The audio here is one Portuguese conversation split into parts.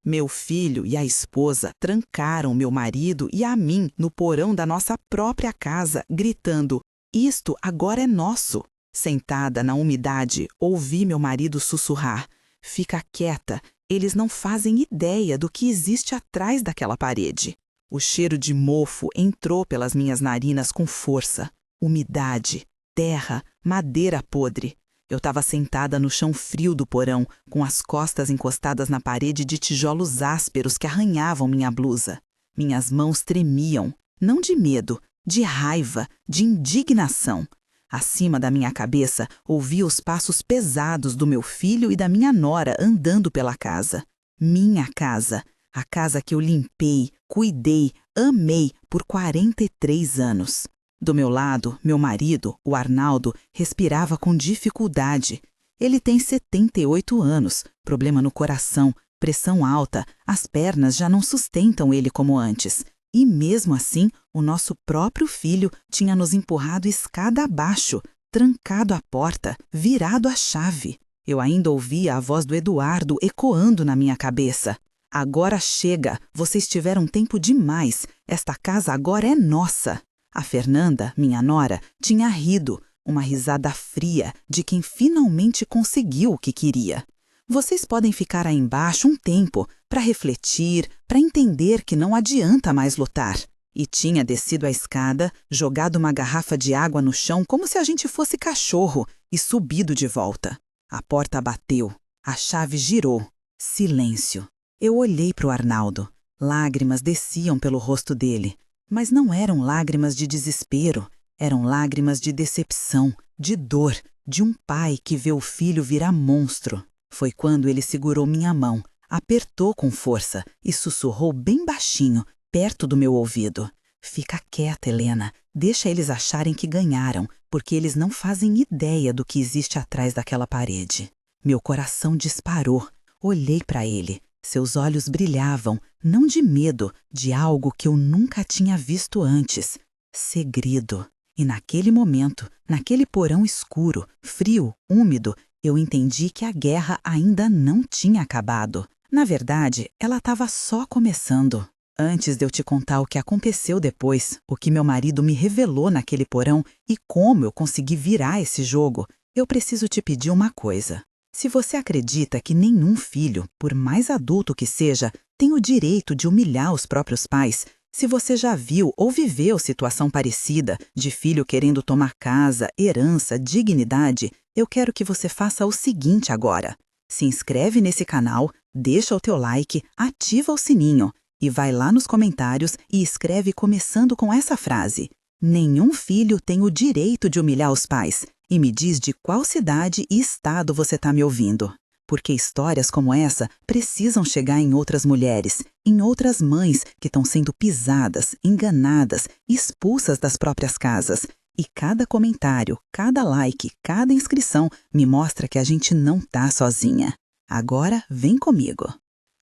Meu filho e a esposa trancaram meu marido e a mim no porão da nossa própria casa, gritando: "Isto agora é nosso!" Sentada na umidade, ouvi meu marido sussurrar: "Fica quieta, eles não fazem ideia do que existe atrás daquela parede." O cheiro de mofo entrou pelas minhas narinas com força. Umidade, terra, madeira podre. Eu estava sentada no chão frio do porão, com as costas encostadas na parede de tijolos ásperos que arranhavam minha blusa. Minhas mãos tremiam, não de medo, de raiva, de indignação. Acima da minha cabeça, ouvi os passos pesados do meu filho e da minha nora andando pela casa. Minha casa, a casa que eu limpei, cuidei, amei por 43 anos. Do meu lado, meu marido, o Arnaldo, respirava com dificuldade. Ele tem 78 anos, problema no coração, pressão alta, as pernas já não sustentam ele como antes. E mesmo assim, o nosso próprio filho tinha nos empurrado escada abaixo, trancado a porta, virado a chave. Eu ainda ouvia a voz do Eduardo ecoando na minha cabeça. "Agora chega, vocês tiveram tempo demais, esta casa agora é nossa." A Fernanda, minha nora, tinha rido, uma risada fria de quem finalmente conseguiu o que queria. "Vocês podem ficar aí embaixo um tempo para refletir, para entender que não adianta mais lutar." E tinha descido a escada, jogado uma garrafa de água no chão como se a gente fosse cachorro e subido de volta. A porta bateu, a chave girou. Silêncio. Eu olhei para o Arnaldo. Lágrimas desciam pelo rosto dele. Mas não eram lágrimas de desespero, eram lágrimas de decepção, de dor, de um pai que vê o filho virar monstro. Foi quando ele segurou minha mão, apertou com força e sussurrou bem baixinho, perto do meu ouvido: "Fica quieta, Helena, deixa eles acharem que ganharam, porque eles não fazem ideia do que existe atrás daquela parede." Meu coração disparou, olhei para ele. Seus olhos brilhavam, não de medo, de algo que eu nunca tinha visto antes. Segredo. E naquele momento, naquele porão escuro, frio, úmido, eu entendi que a guerra ainda não tinha acabado. Na verdade, ela estava só começando. Antes de eu te contar o que aconteceu depois, o que meu marido me revelou naquele porão e como eu consegui virar esse jogo, eu preciso te pedir uma coisa. Se você acredita que nenhum filho, por mais adulto que seja, tem o direito de humilhar os próprios pais, se você já viu ou viveu situação parecida, de filho querendo tomar casa, herança, dignidade, eu quero que você faça o seguinte agora. Se inscreve nesse canal, deixa o teu like, ativa o sininho e vai lá nos comentários e escreve começando com essa frase: "Nenhum filho tem o direito de humilhar os pais." E me diz de qual cidade e estado você está me ouvindo. Porque histórias como essa precisam chegar em outras mulheres, em outras mães que estão sendo pisadas, enganadas, expulsas das próprias casas. E cada comentário, cada like, cada inscrição me mostra que a gente não tá sozinha. Agora vem comigo.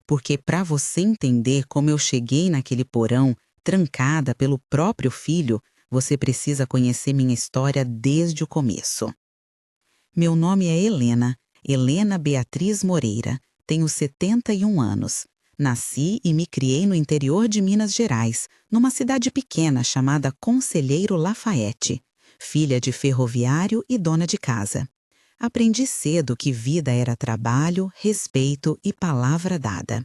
Porque para você entender como eu cheguei naquele porão, trancada pelo próprio filho, você precisa conhecer minha história desde o começo. Meu nome é Helena, Helena Beatriz Moreira. Tenho 71 anos. Nasci e me criei no interior de Minas Gerais, numa cidade pequena chamada Conselheiro Lafayette. Filha de ferroviário e dona de casa. Aprendi cedo que vida era trabalho, respeito e palavra dada.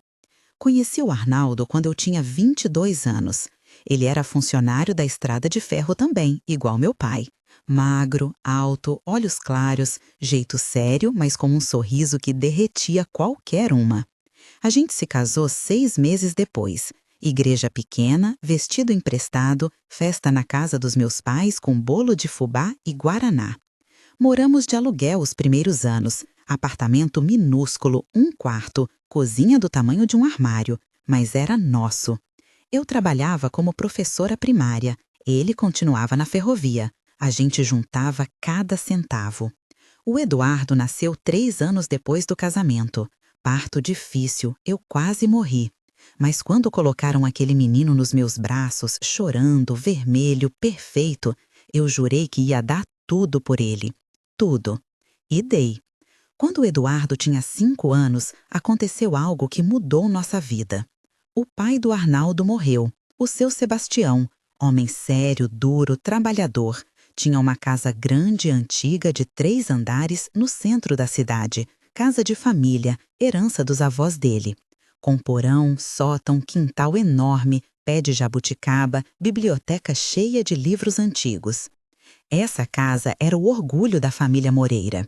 Conheci o Arnaldo quando eu tinha 22 anos. Ele era funcionário da Estrada de Ferro também, igual meu pai. Magro, alto, olhos claros, jeito sério, mas com um sorriso que derretia qualquer uma. A gente se casou 6 meses depois. Igreja pequena, vestido emprestado, festa na casa dos meus pais com bolo de fubá e guaraná. Moramos de aluguel os primeiros anos. Apartamento minúsculo, 1 quarto, cozinha do tamanho de um armário, mas era nosso. Eu trabalhava como professora primária, ele continuava na ferrovia. A gente juntava cada centavo. O Eduardo nasceu 3 anos depois do casamento. Parto difícil, eu quase morri. Mas quando colocaram aquele menino nos meus braços, chorando, vermelho, perfeito, eu jurei que ia dar tudo por ele. Tudo. E dei. Quando o Eduardo tinha 5 anos, aconteceu algo que mudou nossa vida. O pai do Arnaldo morreu, o seu Sebastião, homem sério, duro, trabalhador. Tinha uma casa grande e antiga de 3 andares no centro da cidade, casa de família, herança dos avós dele. Com porão, sótão, quintal enorme, pé de jabuticaba, biblioteca cheia de livros antigos. Essa casa era o orgulho da família Moreira.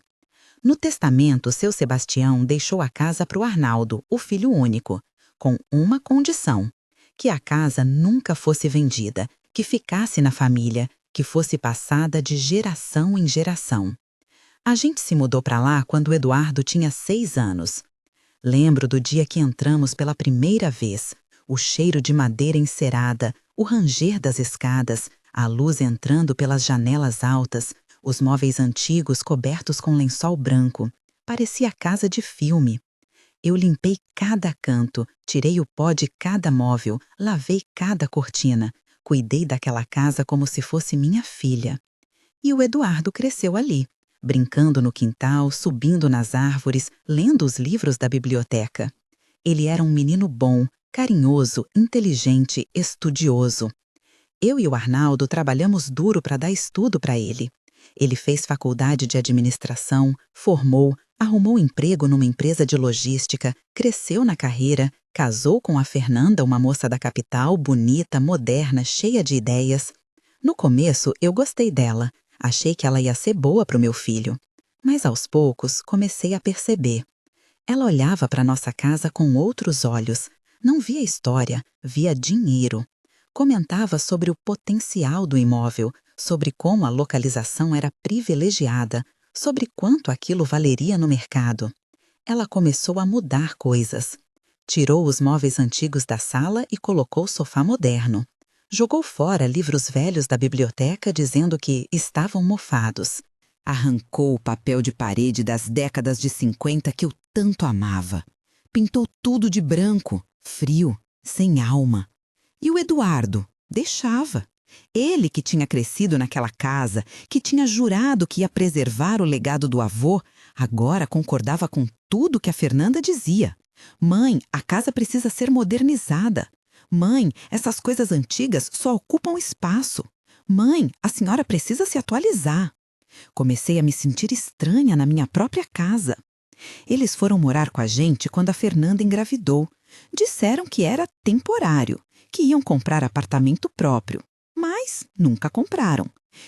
No testamento, seu Sebastião deixou a casa para o Arnaldo, o filho único, com uma condição: que a casa nunca fosse vendida, que ficasse na família, que fosse passada de geração em geração. A gente se mudou para lá quando o Eduardo tinha 6 anos. Lembro do dia que entramos pela primeira vez, o cheiro de madeira encerada, o ranger das escadas, a luz entrando pelas janelas altas, os móveis antigos cobertos com lençol branco. Parecia casa de filme. Eu limpei cada canto, tirei o pó de cada móvel, lavei cada cortina, cuidei daquela casa como se fosse minha filha. E o Eduardo cresceu ali, brincando no quintal, subindo nas árvores, lendo os livros da biblioteca. Ele era um menino bom, carinhoso, inteligente, estudioso. Eu e o Arnaldo trabalhamos duro para dar estudo para ele. Ele fez faculdade de administração, formou, arrumou emprego numa empresa de logística, cresceu na carreira, casou com a Fernanda, uma moça da capital, bonita, moderna, cheia de ideias. No começo, eu gostei dela. Achei que ela ia ser boa para o meu filho. Mas aos poucos, comecei a perceber. Ela olhava para nossa casa com outros olhos. Não via história, via dinheiro. Comentava sobre o potencial do imóvel, sobre como a localização era privilegiada, sobre quanto aquilo valeria no mercado. Ela começou a mudar coisas. Tirou os móveis antigos da sala e colocou o sofá moderno. Jogou fora livros velhos da biblioteca dizendo que estavam mofados. Arrancou o papel de parede das décadas de 50 que eu tanto amava. Pintou tudo de branco, frio, sem alma. E o Eduardo deixava. Ele que tinha crescido naquela casa, que tinha jurado que ia preservar o legado do avô, agora concordava com tudo que a Fernanda dizia. Mãe, a casa precisa ser modernizada. Mãe, essas coisas antigas só ocupam espaço. Mãe, a senhora precisa se atualizar. Comecei a me sentir estranha na minha própria casa. Eles foram morar com a gente quando a Fernanda engravidou. Disseram que era temporário, que iam comprar apartamento próprio, mas nunca compraram.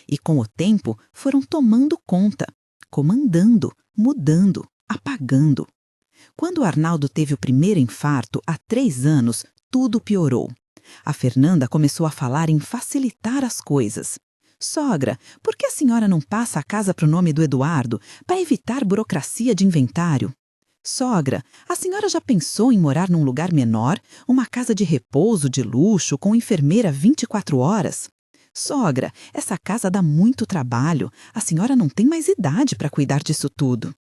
E com o tempo foram tomando conta, comandando, mudando, apagando. Quando o Arnaldo teve o primeiro infarto, há 3 anos, tudo piorou. A Fernanda começou a falar em facilitar as coisas. Sogra, por que a senhora não passa a casa para o nome do Eduardo, para evitar burocracia de inventário? Sogra, a senhora já pensou em morar num lugar menor, uma casa de repouso de luxo com enfermeira 24 horas? Sogra, essa casa dá muito trabalho, a senhora não tem mais idade para cuidar disso tudo.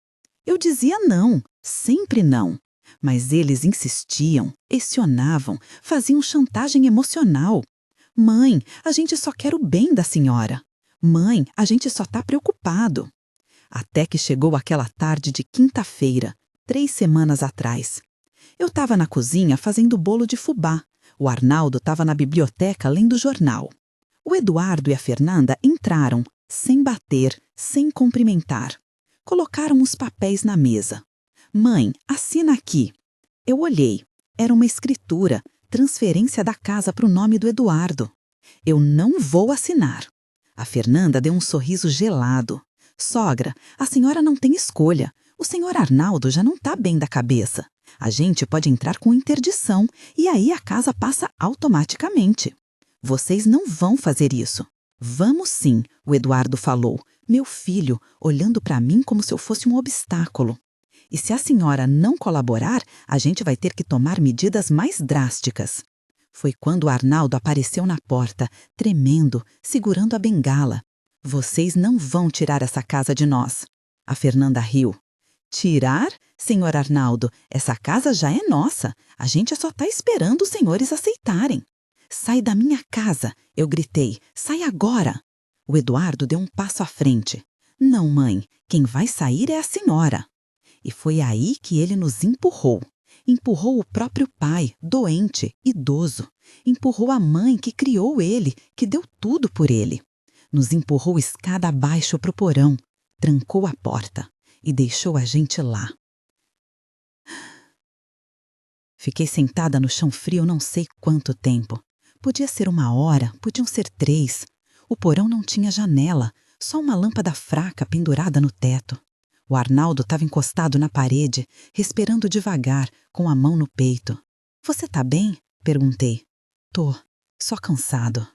Eu dizia não, sempre não. Mas eles insistiam, pressionavam, faziam chantagem emocional. Mãe, a gente só quer o bem da senhora. Mãe, a gente só está preocupado. Até que chegou aquela tarde de quinta-feira, 3 semanas atrás. Eu estava na cozinha fazendo bolo de fubá. O Arnaldo estava na biblioteca lendo jornal. O Eduardo e a Fernanda entraram, sem bater, sem cumprimentar. Colocaram os papéis na mesa. Mãe, assina aqui. Eu olhei. Era uma escritura, transferência da casa para o nome do Eduardo. Eu não vou assinar. A Fernanda deu um sorriso gelado. Sogra, a senhora não tem escolha. O senhor Arnaldo já não está bem da cabeça. A gente pode entrar com interdição e aí a casa passa automaticamente. Vocês não vão fazer isso. Vamos sim, o Eduardo falou, meu filho, olhando para mim como se eu fosse um obstáculo. E se a senhora não colaborar, a gente vai ter que tomar medidas mais drásticas. Foi quando o Arnaldo apareceu na porta, tremendo, segurando a bengala. Vocês não vão tirar essa casa de nós. A Fernanda riu. Tirar? Senhor Arnaldo, essa casa já é nossa. A gente só está esperando os senhores aceitarem. Sai da minha casa, eu gritei. Sai agora. O Eduardo deu um passo à frente. Não, mãe, quem vai sair é a senhora. E foi aí que ele nos empurrou. Empurrou o próprio pai, doente, idoso. Empurrou a mãe que criou ele, que deu tudo por ele. Nos empurrou escada abaixo para o porão, trancou a porta e deixou a gente lá. Fiquei sentada no chão frio não sei quanto tempo. Podia ser 1 hora, podiam ser 3. O porão não tinha janela, só uma lâmpada fraca pendurada no teto. O Arnaldo estava encostado na parede, respirando devagar, com a mão no peito. — Você tá bem? Perguntei. — Tô, só cansado.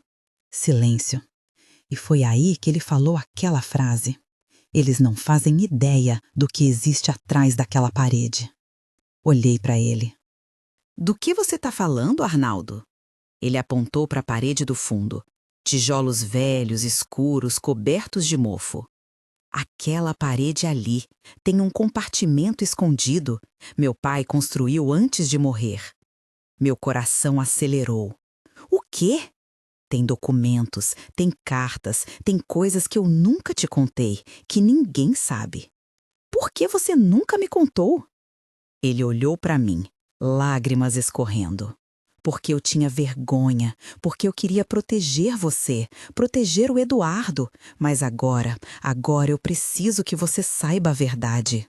Silêncio. E foi aí que ele falou aquela frase. Eles não fazem ideia do que existe atrás daquela parede. Olhei para ele. — Do que você tá falando, Arnaldo? Ele apontou para a parede do fundo. Tijolos velhos, escuros, cobertos de mofo. Aquela parede ali tem um compartimento escondido. Meu pai construiu antes de morrer. Meu coração acelerou. O quê? Tem documentos, tem cartas, tem coisas que eu nunca te contei, que ninguém sabe. Por que você nunca me contou? Ele olhou para mim, lágrimas escorrendo. Porque eu tinha vergonha, porque eu queria proteger você, proteger o Eduardo. Mas agora eu preciso que você saiba a verdade.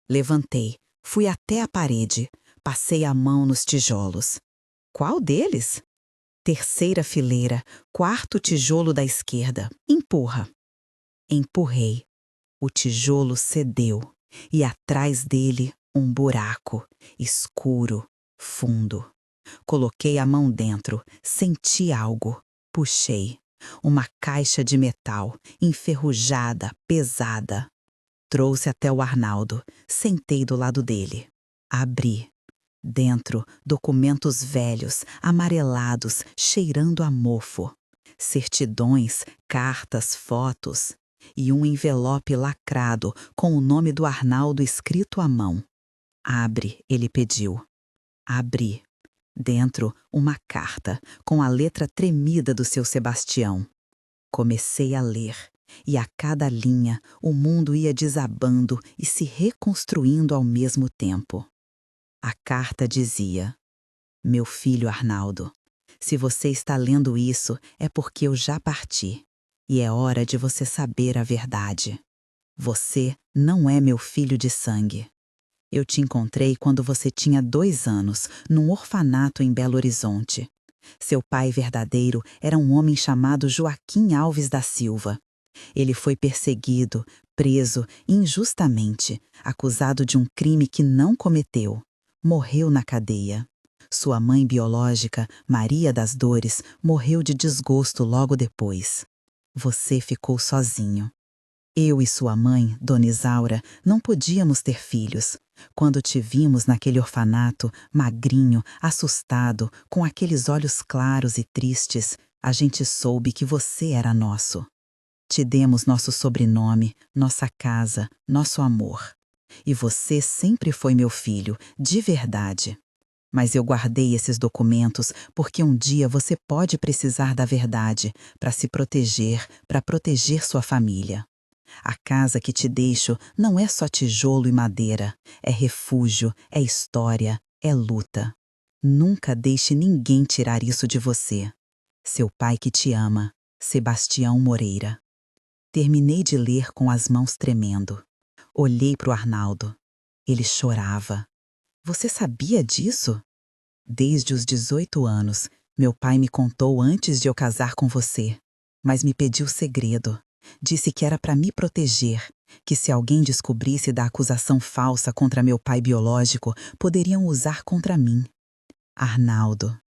Levantei, fui até a parede, passei a mão nos tijolos. Qual deles? Terceira fileira, 4º tijolo da esquerda. Empurra. Empurrei. O tijolo cedeu e atrás dele um buraco, escuro, fundo. Coloquei a mão dentro, senti algo, puxei. Uma caixa de metal, enferrujada, pesada. Trouxe até o Arnaldo, sentei do lado dele. Abri. Dentro, documentos velhos, amarelados, cheirando a mofo. Certidões, cartas, fotos. E um envelope lacrado com o nome do Arnaldo escrito à mão. Abre, ele pediu. Abri. Dentro, uma carta, com a letra tremida do seu Sebastião. Comecei a ler, e a cada linha o mundo ia desabando e se reconstruindo ao mesmo tempo. A carta dizia: Meu filho Arnaldo, se você está lendo isso é porque eu já parti, e é hora de você saber a verdade. Você não é meu filho de sangue. Eu te encontrei quando você tinha 2 anos, num orfanato em Belo Horizonte. Seu pai verdadeiro era um homem chamado Joaquim Alves da Silva. Ele foi perseguido, preso injustamente, acusado de um crime que não cometeu. Morreu na cadeia. Sua mãe biológica, Maria das Dores, morreu de desgosto logo depois. Você ficou sozinho. Eu e sua mãe, Dona Isaura, não podíamos ter filhos. Quando te vimos naquele orfanato, magrinho, assustado, com aqueles olhos claros e tristes, a gente soube que você era nosso. Te demos nosso sobrenome, nossa casa, nosso amor. E você sempre foi meu filho, de verdade. Mas eu guardei esses documentos porque um dia você pode precisar da verdade para se proteger, para proteger sua família. A casa que te deixo não é só tijolo e madeira, é refúgio, é história, é luta. Nunca deixe ninguém tirar isso de você. Seu pai que te ama, Sebastião Moreira. Terminei de ler com as mãos tremendo. Olhei para o Arnaldo. Ele chorava. Você sabia disso? Desde os 18 anos, meu pai me contou antes de eu casar com você, mas me pediu segredo. Disse que era para me proteger, que se alguém descobrisse da acusação falsa contra meu pai biológico, poderiam usar contra mim. Arnaldo,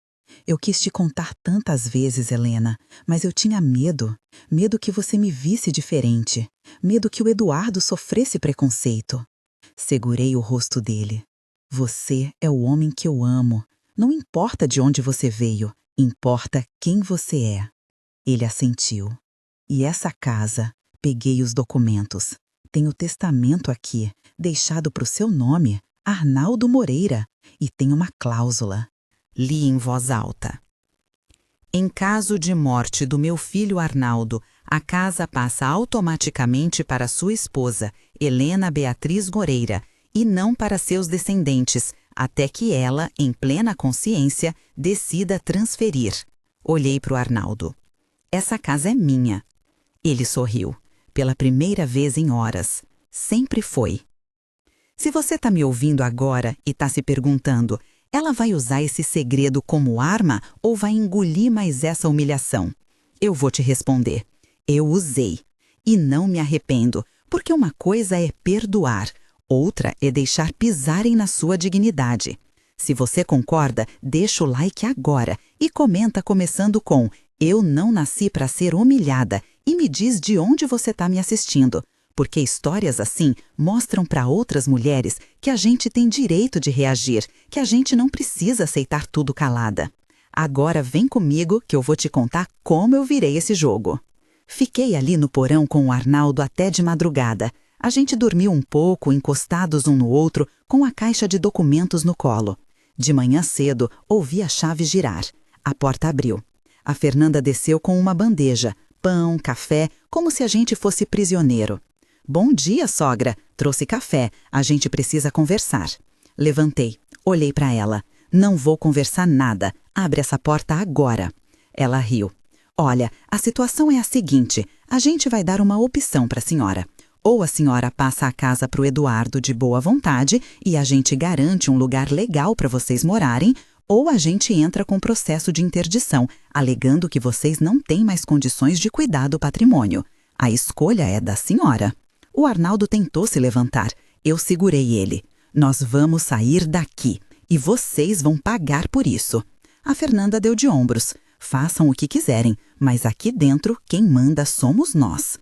eu quis te contar tantas vezes, Helena, mas eu tinha medo. Medo que você me visse diferente. Medo que o Eduardo sofresse preconceito. Segurei o rosto dele. Você é o homem que eu amo. Não importa de onde você veio, importa quem você é. Ele assentiu. E essa casa, peguei os documentos. Tem o testamento aqui, deixado para o seu nome, Arnaldo Moreira, e tem uma cláusula. Li em voz alta. Em caso de morte do meu filho Arnaldo, a casa passa automaticamente para sua esposa, Helena Beatriz Moreira, e não para seus descendentes, até que ela, em plena consciência, decida transferir. Olhei para o Arnaldo. Essa casa é minha. Ele sorriu. Pela primeira vez em horas. Sempre foi. Se você está me ouvindo agora e está se perguntando, ela vai usar esse segredo como arma ou vai engolir mais essa humilhação? Eu vou te responder. Eu usei. E não me arrependo, porque uma coisa é perdoar, outra é deixar pisarem na sua dignidade. Se você concorda, deixa o like agora e comenta começando com "Eu não nasci para ser humilhada" e me diz de onde você está me assistindo. Porque histórias assim mostram para outras mulheres que a gente tem direito de reagir, que a gente não precisa aceitar tudo calada. Agora vem comigo que eu vou te contar como eu virei esse jogo. Fiquei ali no porão com o Arnaldo até de madrugada. A gente dormiu um pouco, encostados um no outro, com a caixa de documentos no colo. De manhã cedo, ouvi a chave girar. A porta abriu. A Fernanda desceu com uma bandeja, pão, café, como se a gente fosse prisioneiro. "Bom dia, sogra. Trouxe café. A gente precisa conversar." Levantei. Olhei para ela. "Não vou conversar nada. Abre essa porta agora." Ela riu. "Olha, a situação é a seguinte. A gente vai dar uma opção para a senhora. Ou a senhora passa a casa para o Eduardo de boa vontade e a gente garante um lugar legal para vocês morarem, ou a gente entra com processo de interdição, alegando que vocês não têm mais condições de cuidar do patrimônio. A escolha é da senhora." O Arnaldo tentou se levantar. Eu segurei ele. "Nós vamos sair daqui e vocês vão pagar por isso." A Fernanda deu de ombros. "Façam o que quiserem, mas aqui dentro quem manda somos nós."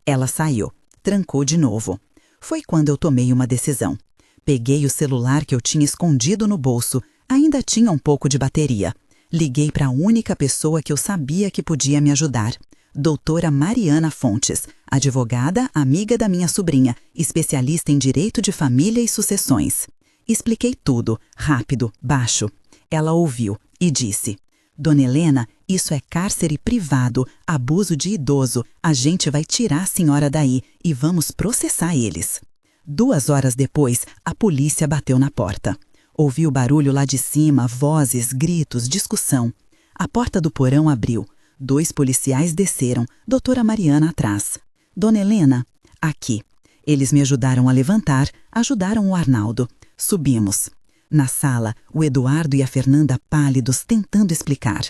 Ela saiu. Trancou de novo. Foi quando eu tomei uma decisão. Peguei o celular que eu tinha escondido no bolso. Ainda tinha um pouco de bateria. Liguei para a única pessoa que eu sabia que podia me ajudar. Doutora Mariana Fontes, advogada, amiga da minha sobrinha, especialista em direito de família e sucessões. Expliquei tudo, rápido, baixo. Ela ouviu e disse: "Dona Helena, isso é cárcere privado, abuso de idoso. A gente vai tirar a senhora daí e vamos processar eles." 2 horas depois, a polícia bateu na porta. Ouvi o barulho lá de cima, vozes, gritos, discussão. A porta do porão abriu. 2 policiais desceram, doutora Mariana atrás. "Dona Helena?" "Aqui." Eles me ajudaram a levantar, ajudaram o Arnaldo. Subimos. Na sala, o Eduardo e a Fernanda pálidos tentando explicar.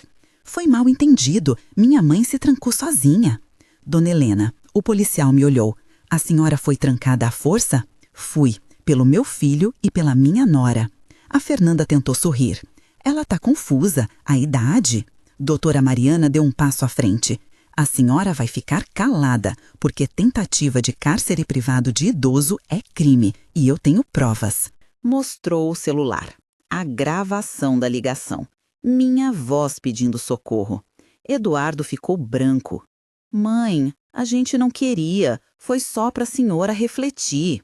"Foi mal entendido. Minha mãe se trancou sozinha." "Dona Helena." O policial me olhou. "A senhora foi trancada à força?" "Fui, pelo meu filho e pela minha nora." A Fernanda tentou sorrir. "Ela está confusa. A idade." Doutora Mariana deu um passo à frente. "A senhora vai ficar calada, porque tentativa de cárcere privado de idoso é crime, e eu tenho provas." Mostrou o celular. A gravação da ligação. Minha voz pedindo socorro. Eduardo ficou branco. "Mãe, a gente não queria. Foi só para a senhora refletir."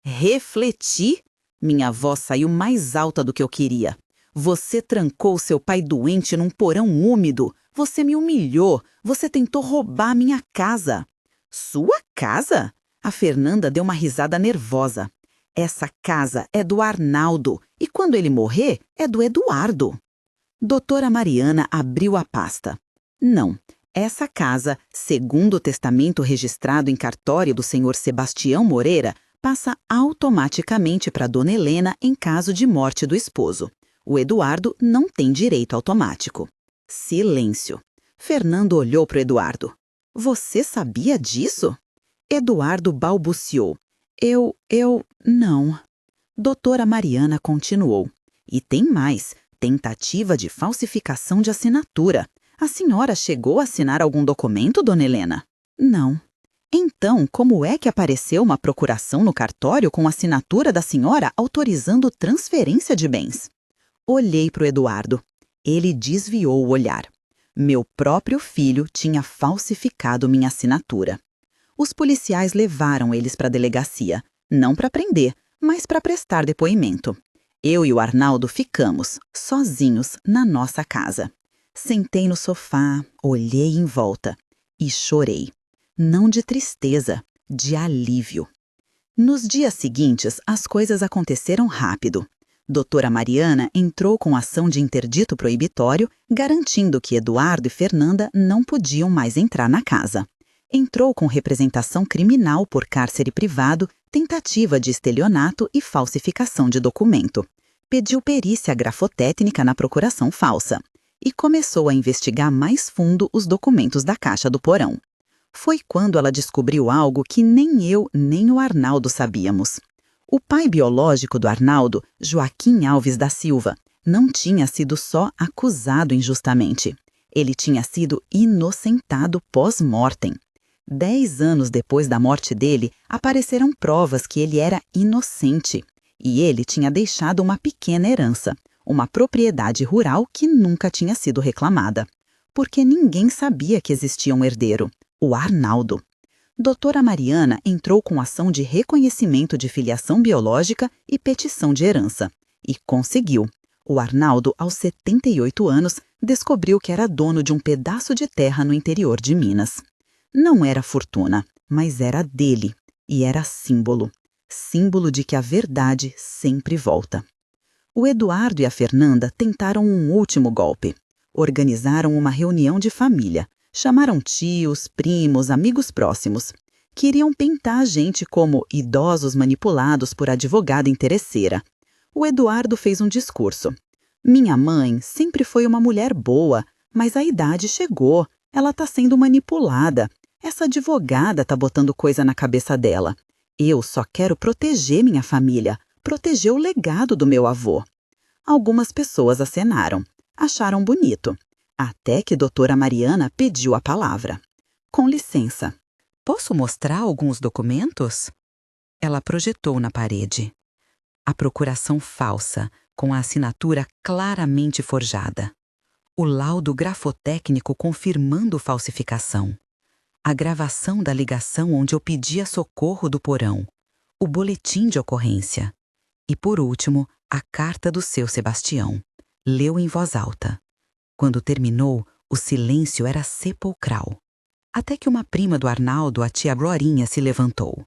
"Refletir?" Minha voz saiu mais alta do que eu queria. "Você trancou seu pai doente num porão úmido. Você me humilhou. Você tentou roubar minha casa." "Sua casa?" A Fernanda deu uma risada nervosa. "Essa casa é do Arnaldo e quando ele morrer é do Eduardo." Doutora Mariana abriu a pasta. "Não, essa casa, segundo o testamento registrado em cartório do senhor Sebastião Moreira, passa automaticamente para Dona Helena em caso de morte do esposo. O Eduardo não tem direito automático." Silêncio. Fernando olhou para o Eduardo. "Você sabia disso?" Eduardo balbuciou. Não." Doutora Mariana continuou. "E tem mais, tentativa de falsificação de assinatura. A senhora chegou a assinar algum documento, Dona Helena?" "Não." "Então, como é que apareceu uma procuração no cartório com a assinatura da senhora autorizando transferência de bens?" Olhei para o Eduardo. Ele desviou o olhar. Meu próprio filho tinha falsificado minha assinatura. Os policiais levaram eles para a delegacia, não para prender, mas para prestar depoimento. Eu e o Arnaldo ficamos, sozinhos, na nossa casa. Sentei no sofá, olhei em volta e chorei. Não de tristeza, de alívio. Nos dias seguintes, as coisas aconteceram rápido. Doutora Mariana entrou com ação de interdito proibitório, garantindo que Eduardo e Fernanda não podiam mais entrar na casa. Entrou com representação criminal por cárcere privado, tentativa de estelionato e falsificação de documento. Pediu perícia grafotécnica na procuração falsa. E começou a investigar mais fundo os documentos da caixa do porão. Foi quando ela descobriu algo que nem eu nem o Arnaldo sabíamos. O pai biológico do Arnaldo, Joaquim Alves da Silva, não tinha sido só acusado injustamente. Ele tinha sido inocentado pós-mortem. 10 anos depois da morte dele, apareceram provas que ele era inocente. E ele tinha deixado uma pequena herança, uma propriedade rural que nunca tinha sido reclamada. Porque ninguém sabia que existia um herdeiro, o Arnaldo. Doutora Mariana entrou com ação de reconhecimento de filiação biológica e petição de herança. E conseguiu. O Arnaldo, aos 78 anos, descobriu que era dono de um pedaço de terra no interior de Minas. Não era fortuna, mas era dele. E era símbolo. Símbolo de que a verdade sempre volta. O Eduardo e a Fernanda tentaram um último golpe. Organizaram uma reunião de família. Chamaram tios, primos, amigos próximos. Queriam pintar a gente como idosos manipulados por advogada interesseira. O Eduardo fez um discurso. Minha mãe sempre foi uma mulher boa, mas a idade chegou. Ela está sendo manipulada. Essa advogada está botando coisa na cabeça dela. Eu só quero proteger minha família, proteger o legado do meu avô. Algumas pessoas acenaram. Acharam bonito. Até que doutora Mariana pediu a palavra. Com licença. Posso mostrar alguns documentos? Ela projetou na parede. A procuração falsa, com a assinatura claramente forjada. O laudo grafotécnico confirmando falsificação. A gravação da ligação onde eu pedia socorro do porão. O boletim de ocorrência. E, por último, a carta do seu Sebastião. Leu em voz alta. Quando terminou, o silêncio era sepulcral. Até que uma prima do Arnaldo, a tia Glorinha, se levantou.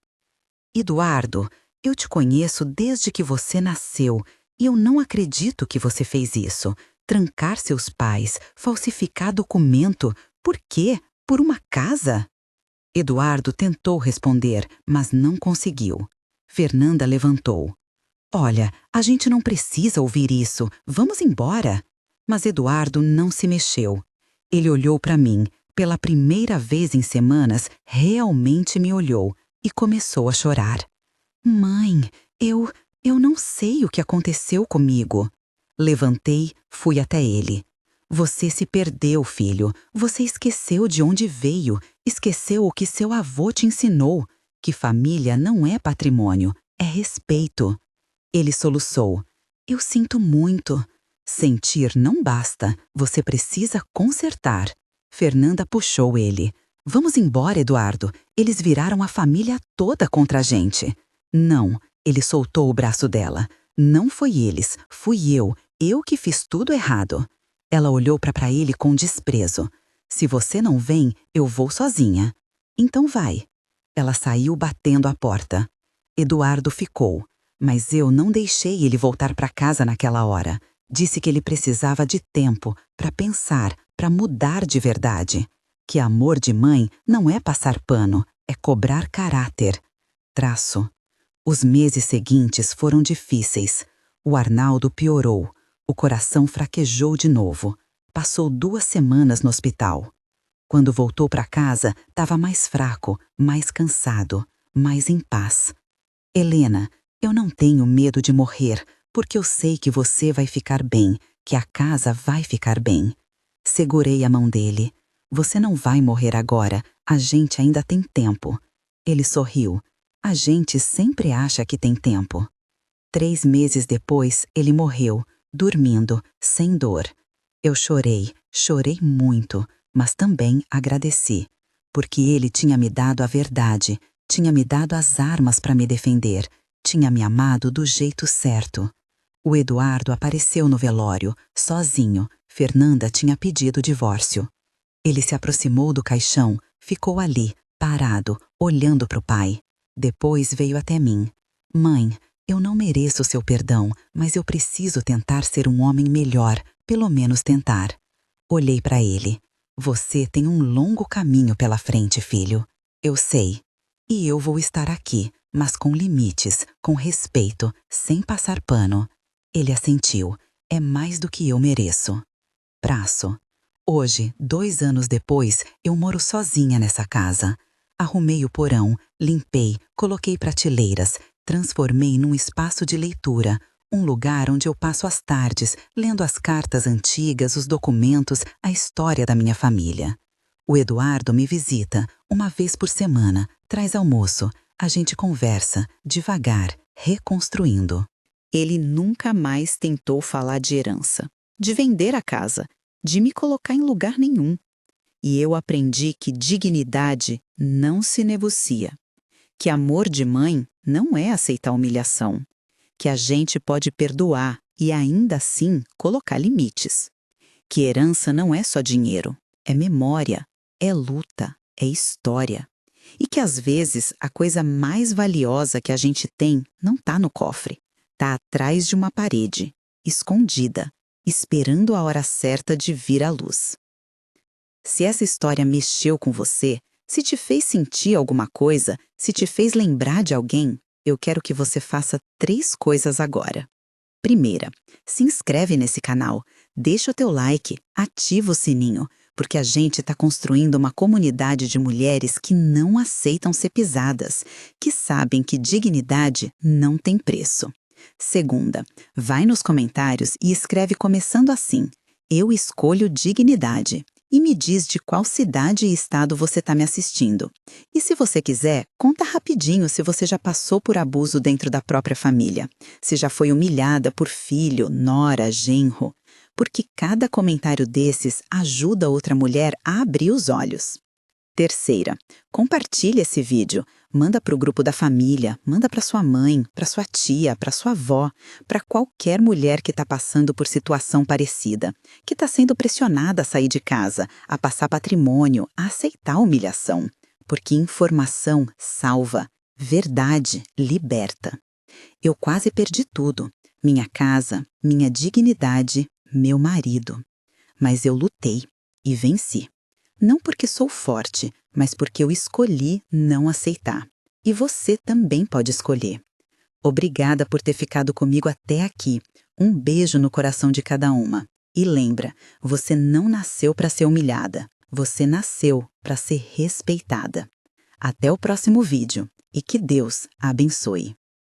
Eduardo, eu te conheço desde que você nasceu e eu não acredito que você fez isso. Trancar seus pais, falsificar documento. Por quê? Por uma casa? Eduardo tentou responder, mas não conseguiu. Fernanda levantou. Olha, a gente não precisa ouvir isso. Vamos embora. Mas Eduardo não se mexeu. Ele olhou para mim. Pela primeira vez em semanas, realmente me olhou e começou a chorar. Mãe, eu não sei o que aconteceu comigo. Levantei, fui até ele. Você se perdeu, filho. Você esqueceu de onde veio. Esqueceu o que seu avô te ensinou. Que família não é patrimônio, é respeito. Ele soluçou. Eu sinto muito. Sentir não basta. Você precisa consertar. Fernanda puxou ele. Vamos embora, Eduardo. Eles viraram a família toda contra a gente. Não. Ele soltou o braço dela. Não foi eles. Fui eu. Eu que fiz tudo errado. Ela olhou para ele com desprezo. Se você não vem, eu vou sozinha. Então vai. Ela saiu batendo a porta. Eduardo ficou. Mas eu não deixei ele voltar para casa naquela hora. Disse que ele precisava de tempo para pensar, para mudar de verdade. Que amor de mãe não é passar pano, é cobrar caráter. Traço. Os meses seguintes foram difíceis. O Arnaldo piorou. O coração fraquejou de novo. Passou 2 semanas no hospital. Quando voltou para casa, estava mais fraco, mais cansado, mais em paz. Helena, eu não tenho medo de morrer, porque eu sei que você vai ficar bem, que a casa vai ficar bem. Segurei a mão dele. Você não vai morrer agora, a gente ainda tem tempo. Ele sorriu. A gente sempre acha que tem tempo. 3 meses depois, ele morreu, dormindo, sem dor. Eu chorei muito, mas também agradeci, porque ele tinha me dado a verdade, tinha me dado as armas para me defender, tinha me amado do jeito certo. O Eduardo apareceu no velório, sozinho. Fernanda tinha pedido divórcio. Ele se aproximou do caixão, ficou ali, parado, olhando para o pai. Depois veio até mim. Mãe, eu não mereço seu perdão, mas eu preciso tentar ser um homem melhor, pelo menos tentar. Olhei para ele. Você tem um longo caminho pela frente, filho. Eu sei. E eu vou estar aqui, mas com limites, com respeito, sem passar pano. Ele assentiu. É mais do que eu mereço. Braço. Hoje, 2 anos depois, eu moro sozinha nessa casa. Arrumei o porão, limpei, coloquei prateleiras, transformei num espaço de leitura, um lugar onde eu passo as tardes, lendo as cartas antigas, os documentos, a história da minha família. O Eduardo me visita, uma vez por semana, traz almoço, a gente conversa, devagar, reconstruindo. Ele nunca mais tentou falar de herança, de vender a casa, de me colocar em lugar nenhum. E eu aprendi que dignidade não se negocia, que amor de mãe não é aceitar humilhação, que a gente pode perdoar e ainda assim colocar limites, que herança não é só dinheiro, é memória, é luta, é história. E que às vezes a coisa mais valiosa que a gente tem não tá no cofre, tá atrás de uma parede, escondida, esperando a hora certa de vir à luz. Se essa história mexeu com você, se te fez sentir alguma coisa, se te fez lembrar de alguém, eu quero que você faça 3 coisas agora. Primeira, se inscreve nesse canal, deixa o teu like, ativa o sininho, porque a gente está construindo uma comunidade de mulheres que não aceitam ser pisadas, que sabem que dignidade não tem preço. Segunda, vai nos comentários e escreve começando assim: eu escolho dignidade. E me diz de qual cidade e estado você está me assistindo. E se você quiser, conta rapidinho se você já passou por abuso dentro da própria família, se já foi humilhada por filho, nora, genro, porque cada comentário desses ajuda outra mulher a abrir os olhos. Terceira, compartilhe esse vídeo, manda para o grupo da família, manda para sua mãe, para sua tia, para sua avó, para qualquer mulher que está passando por situação parecida, que está sendo pressionada a sair de casa, a passar patrimônio, a aceitar a humilhação. Porque informação salva, verdade liberta. Eu quase perdi tudo, minha casa, minha dignidade, meu marido. Mas eu lutei e venci. Não porque sou forte, mas porque eu escolhi não aceitar. E você também pode escolher. Obrigada por ter ficado comigo até aqui. Um beijo no coração de cada uma. E lembra, você não nasceu para ser humilhada. Você nasceu para ser respeitada. Até o próximo vídeo. E que Deus a abençoe.